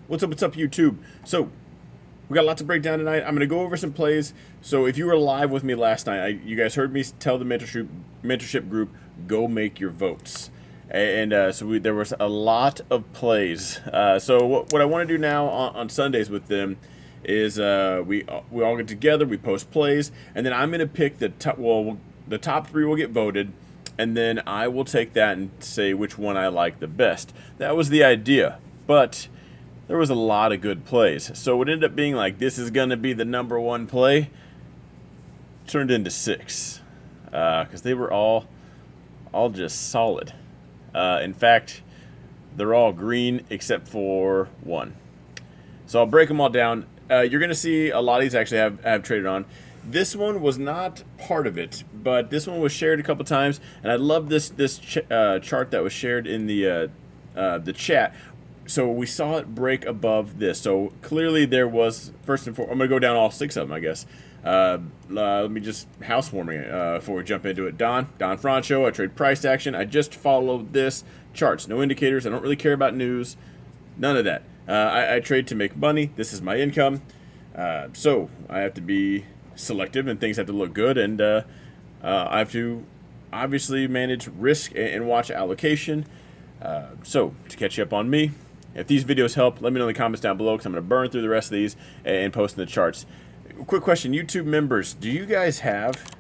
What's up, YouTube? So, we got lots to break down tonight. I'm going to go over some plays. So, if you were live with me last night, you guys heard me tell the mentorship group, go make your votes. And there was a lot of plays. So, what I want to do now on Sundays with them is we all get together, we post plays, and then I'm going to pick the top. Well, the top three will get voted, and then I will take that and say which one I like the best. That was the idea, but there was a lot of good plays. So it ended up being like, this is going to be the number one play. Turned into 6. Because they were all just solid. In fact, they're all green except for one. So I'll break them all down. You're going to see a lot of these actually have traded on. This one was not part of it, but this one was shared a couple times. And I love this chart that was shared in the chat. So we saw it break above this. So clearly there was, first and foremost, I'm going to go down all 6 of them, I guess. Let me just housewarming it before we jump into it. Don Francho, I trade price action. I just followed this. Charts, no indicators. I don't really care about news. None of that. I trade to make money. This is my income. So I have to be selective and things have to look good. And I have to obviously manage risk and watch allocation. So to catch you up on me, if these videos help, let me know in the comments down below because I'm going to burn through the rest of these and post in the charts. Quick question, YouTube members, do you guys have...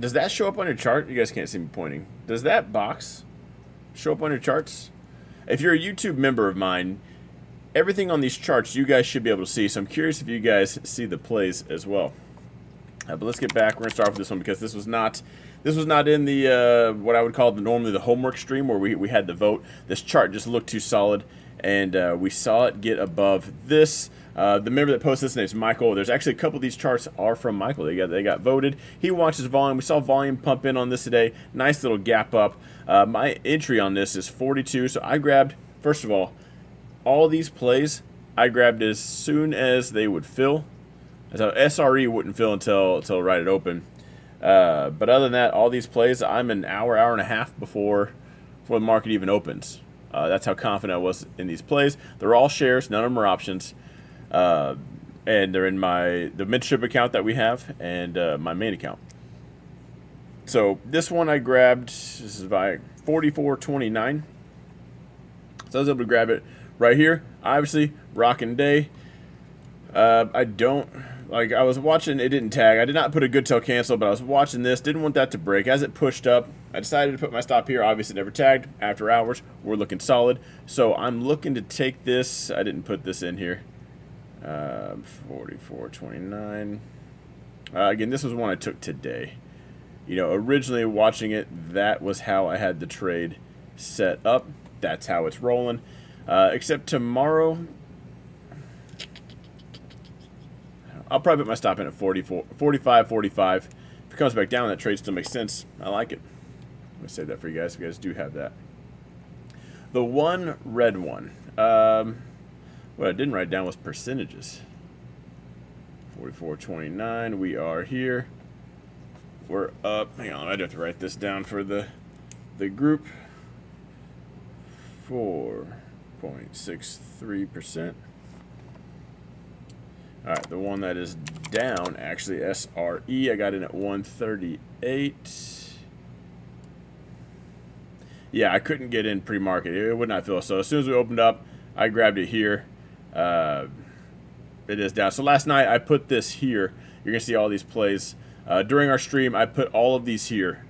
Does that show up on your chart? You guys can't see me pointing. Does that box show up on your charts? If you're a YouTube member of mine, everything on these charts you guys should be able to see. So I'm curious if you guys see the plays as well. But let's get back. We're going to start with this one because this was not in the what I would call normally the homework stream where we had the vote. This chart just looked too solid, and we saw it get above this. The member that posted this name is Michael. There's actually a couple of these charts are from Michael. They got voted. He watches volume. We saw volume pump in on this today. Nice little gap up. My entry on this is 42. So I grabbed, first of all these plays I grabbed as soon as they would fill. So SRE wouldn't fill until right at open. But other than that, all these plays, I'm an hour and a half before the market even opens. That's how confident I was in these plays. They're all shares, none of them are options. And they're in the mentorship account that we have and my main account. So this one I grabbed, this is by 44.29. So I was able to grab it right here. Obviously, rocking day. I was watching, it didn't tag. I did not put a good till cancel, but I was watching this. Didn't want that to break. As it pushed up, I decided to put my stop here. Obviously, it never tagged. After hours, we're looking solid. So I'm looking to take this. I didn't put this in here. 44.29. Again, this was one I took today. You know, originally watching it, that was how I had the trade set up. That's how it's rolling. Except tomorrow, I'll probably put my stop in at 45. If it comes back down, that trade still makes sense. I like it. I'm going to save that for you guys if you guys do have that. The one red one. What I didn't write down was percentages. 44.29. We are here. We're up. Hang on, I do have to write this down for the group. 4.63%. All right, the one that is down, actually, SRE, I got in at 138. Yeah, I couldn't get in pre-market. It would not fill. So as soon as we opened up, I grabbed it here. It is down. So last night, I put this here. You're going to see all these plays. During our stream, I put all of these here.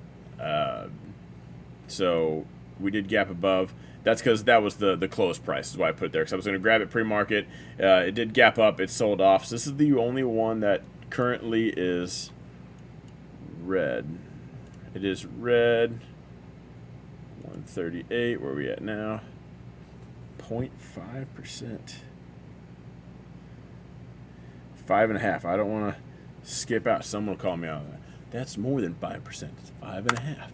So we did gap above. That's because that was the close price is why I put it there. Because I was going to grab it pre-market. It did gap up. It sold off. So this is the only one that currently is red. It is red. 138. Where are we at now? 0.5%. 5.5. I don't want to skip out. Someone will call me out on that. That's more than 5%. It's 5.5.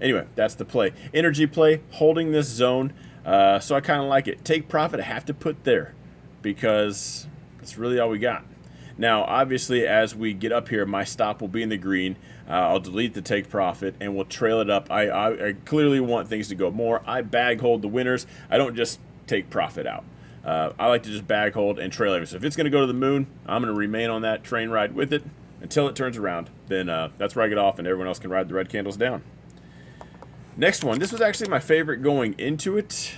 Anyway, that's the play. Energy play, holding this zone. So I kind of like it. Take profit, I have to put there because that's really all we got. Now, obviously, as we get up here, my stop will be in the green. I'll delete the take profit, and we'll trail it up. I clearly want things to go more. I bag hold the winners. I don't just take profit out. I like to just bag hold and trail everything. So if it's going to go to the moon, I'm going to remain on that train ride with it until it turns around. Then that's where I get off, and everyone else can ride the red candles down. Next one. This was actually my favorite going into it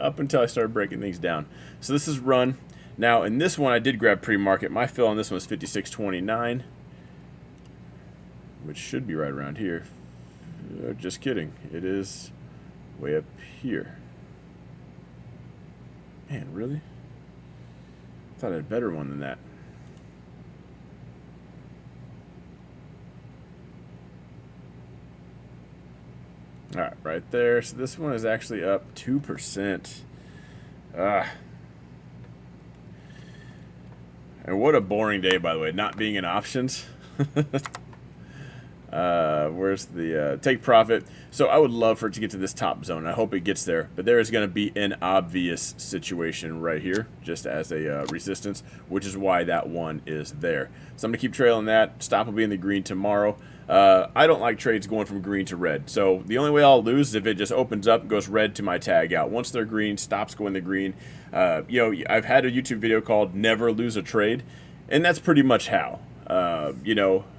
up until I started breaking things down. So this is run. Now, in this one, I did grab pre-market. My fill on this one was 56.29, which should be right around here. Just kidding. It is way up here. Man, really? I thought I had a better one than that. All right, right there. So this one is actually up 2%. And what a boring day, by the way, not being in options. Where's the take profit? So I would love for it to get to this top zone. I hope it gets there. But there is going to be an obvious situation right here, just as a resistance, which is why that one is there. So I'm going to keep trailing that. Stop will be in the green tomorrow. I don't like trades going from green to red. So the only way I'll lose is if it just opens up and goes red to my tag out. Once they're green, stops going to green. I've had a YouTube video called Never Lose a Trade, and that's pretty much how.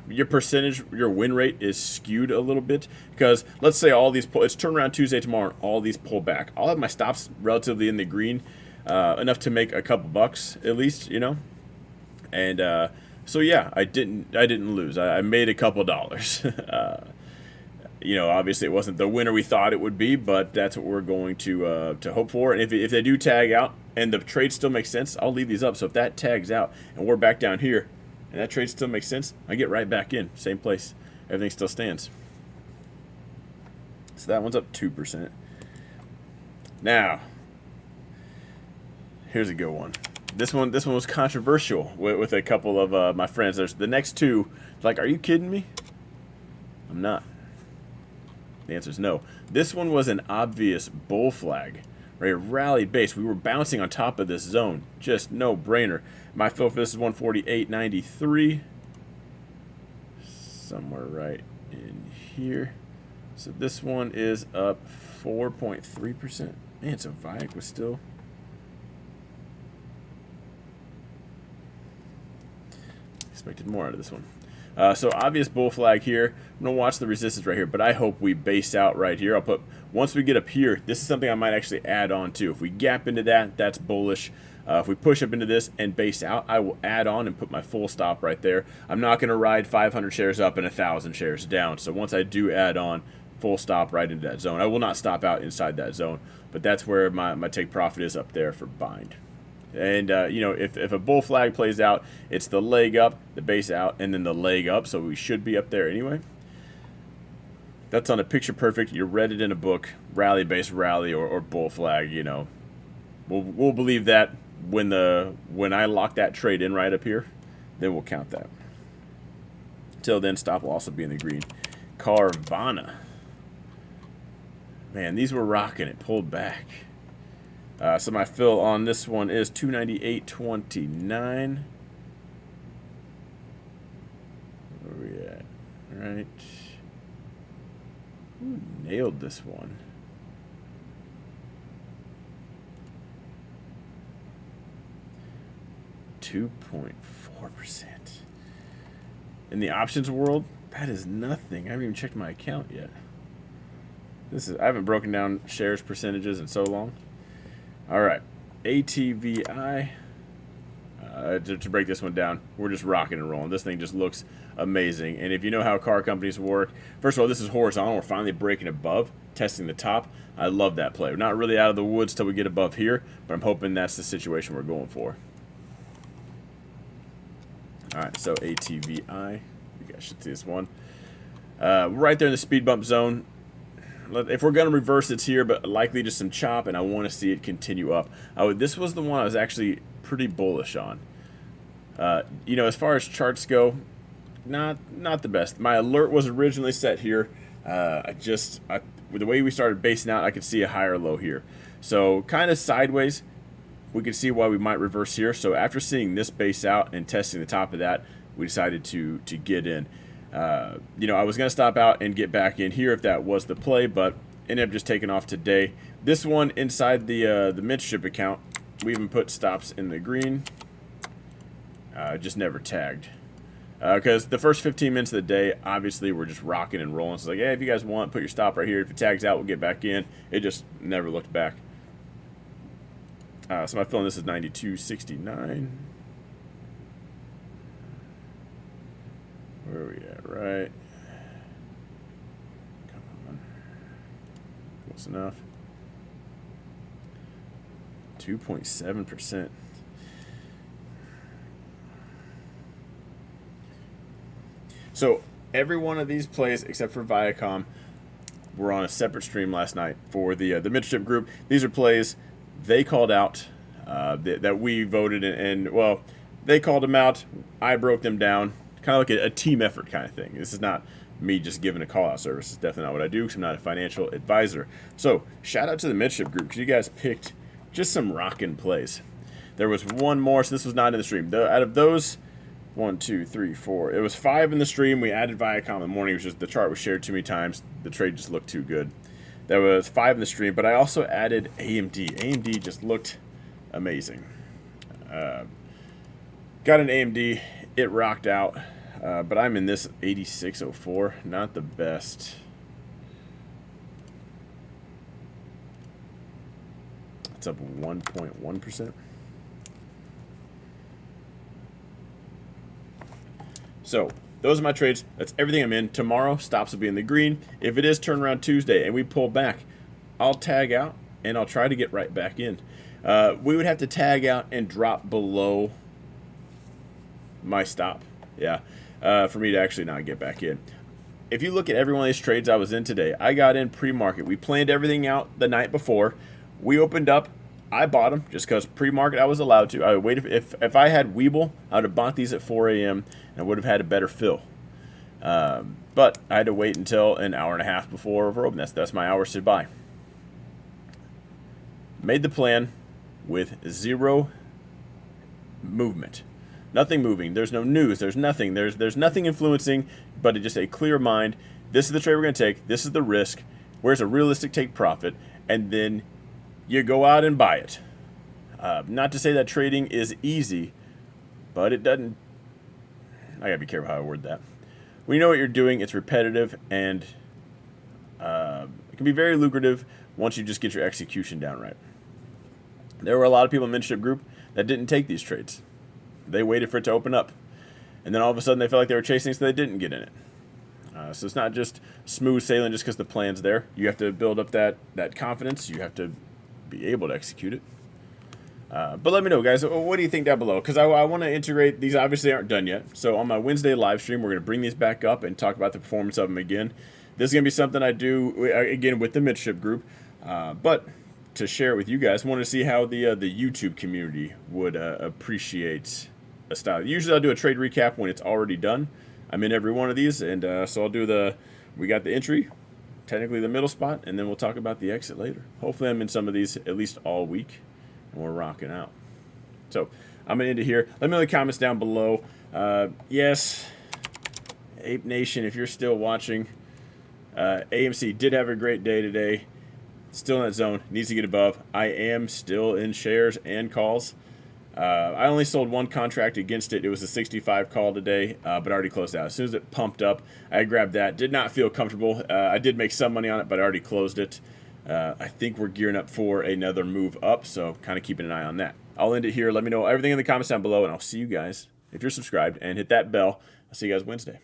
Your percentage, your win rate is skewed a little bit because let's say all these it's turnaround Tuesday tomorrow and all these pull back. I'll have my stops relatively in the green, enough to make a couple bucks at least, and so yeah, I didn't lose. I made a couple dollars. Obviously it wasn't the winner we thought it would be, but that's what we're going to hope for. And if they do tag out and the trade still makes sense, I'll leave these up. So if that tags out and we're back down here and that trade still makes sense, I get right back in, same place. Everything still stands. So that one's up 2%. Now, here's a good one. This one was controversial with a couple of my friends. There's the next two. Like, are you kidding me? I'm not. The answer is no. This one was an obvious bull flag, right? A rally base. We were bouncing on top of this zone. Just no brainer. My fill for this is 148.93. Somewhere right in here. So this one is up 4.3%. Man, so viac was still... expected more out of this one. So obvious bull flag here. I'm going to watch the resistance right here, but I hope we base out right here. I'll put, once we get up here, this is something I might actually add on to. If we gap into that, that's bullish. If we push up into this and base out, I will add on and put my full stop right there. I'm not going to ride 500 shares up and 1,000 shares down. So once I do add on, full stop right into that zone. I will not stop out inside that zone, but that's where my take profit is up there for bind. And, if a bull flag plays out, it's the leg up, the base out, and then the leg up. So we should be up there anyway. That's on a picture perfect. You read it in a book, rally base rally or bull flag. We'll believe that when I lock that trade in right up here, then we'll count that. Till then, stop will also be in the green. Carvana. Man, these were rocking. It pulled back. So my fill on this one is 298.29. Where are we at? All right. Ooh, nailed this one. .4%. In the options world, that is nothing. I haven't even checked my account yet. I haven't broken down shares percentages in so long. All right, ATVI. To break this one down, we're just rocking and rolling. This thing just looks amazing. And if you know how car companies work, first of all, this is horizontal. We're finally breaking above, testing the top. I love that play. We're not really out of the woods till we get above here, but I'm hoping that's the situation we're going for. All right, so ATVI. You guys should see this one. Right there in the speed bump zone. If we're going to reverse, it's here, but likely just some chop, and I want to see it continue up. This was the one I was actually pretty bullish on. As far as charts go, not the best. My alert was originally set here. With the way we started basing out, I could see a higher low here. So kind of sideways, we could see why we might reverse here. So after seeing this base out and testing the top of that, we decided to get in. You know, I was going to stop out and get back in here if that was the play, but ended up just taking off today. This one inside the Mentorship account, we even put stops in the green. Just never tagged. Because the first 15 minutes of the day, obviously, we're just rocking and rolling. So it's like, hey, if you guys want, put your stop right here. If it tags out, we'll get back in. It just never looked back. So my feeling this is 92.69. Where are we at? Right. Come on. Close enough. 2.7%. So every one of these plays, except for Viacom, were on a separate stream last night for the Mentorship group. These are plays they called out that we voted and well, they called them out. I broke them down, kind of like a team effort kind of thing. This is not me just giving a call out service. It's definitely not what I do because I'm not a financial advisor. So shout out to the Mentorship group because you guys picked just some rockin' plays. There was one more, so this was not in the stream. Out of those, 1, 2, 3, 4. It was 5 in the stream. We added Viacom in the morning, which is the chart was shared too many times. The trade just looked too good. There was 5 in the stream, but I also added AMD. AMD just looked amazing. Got an AMD. It rocked out, but I'm in this 8604. Not the best. It's up 1.1%. So those are my trades. That's everything I'm in. Tomorrow, stops will be in the green. If it is turnaround Tuesday and we pull back, I'll tag out and I'll try to get right back in. We would have to tag out and drop below my stop, yeah, for me to actually not get back in. If you look at every one of these trades I was in today, I got in pre-market. We planned everything out the night before. We opened up. I bought them just because pre-market I was allowed to. I waited. If I had Weeble, I would have bought these at 4 a.m. and I would have had a better fill. But I had to wait until an hour and a half before overopen. That's my hours to buy. Made the plan with zero movement. Nothing moving. There's no news. There's nothing. There's nothing influencing, but just a clear mind. This is the trade we're going to take. This is the risk. Where's a realistic take profit? And then you go out and buy it. Not to say that trading is easy, but it doesn't. I gotta be careful how I word that. When you know what you're doing, it's repetitive and it can be very lucrative once you just get your execution down right. There were a lot of people in the Mentorship group that didn't take these trades. They waited for it to open up, and then all of a sudden they felt like they were chasing, so they didn't get in it. So it's not just smooth sailing just because the plan's there. You have to build up that confidence. You have to be able to execute it. But let me know, guys, what do you think down below? Because I want to integrate. These obviously aren't done yet. So on my Wednesday live stream, we're going to bring these back up and talk about the performance of them again. This is going to be something I do, again, with the Mentorship group. But to share it with you guys, I wanted to see how the YouTube community would appreciate a style. Usually I'll do a trade recap when it's already done. I'm in every one of these, and so I'll do we got the entry, technically the middle spot, and then we'll talk about the exit later. Hopefully I'm in some of these at least all week, and we're rocking out. So I'm going to end it here. Let me know in the comments down below. Yes, Ape Nation, if you're still watching, AMC did have a great day today. Still in that zone, needs to get above. I am still in shares and calls. I only sold one contract against it. It was a 65 call today, but I already closed out. As soon as it pumped up, I grabbed that. Did not feel comfortable. I did make some money on it, but I already closed it. I think we're gearing up for another move up, so kind of keeping an eye on that. I'll end it here. Let me know everything in the comments down below, and I'll see you guys if you're subscribed, and hit that bell. I'll see you guys Wednesday.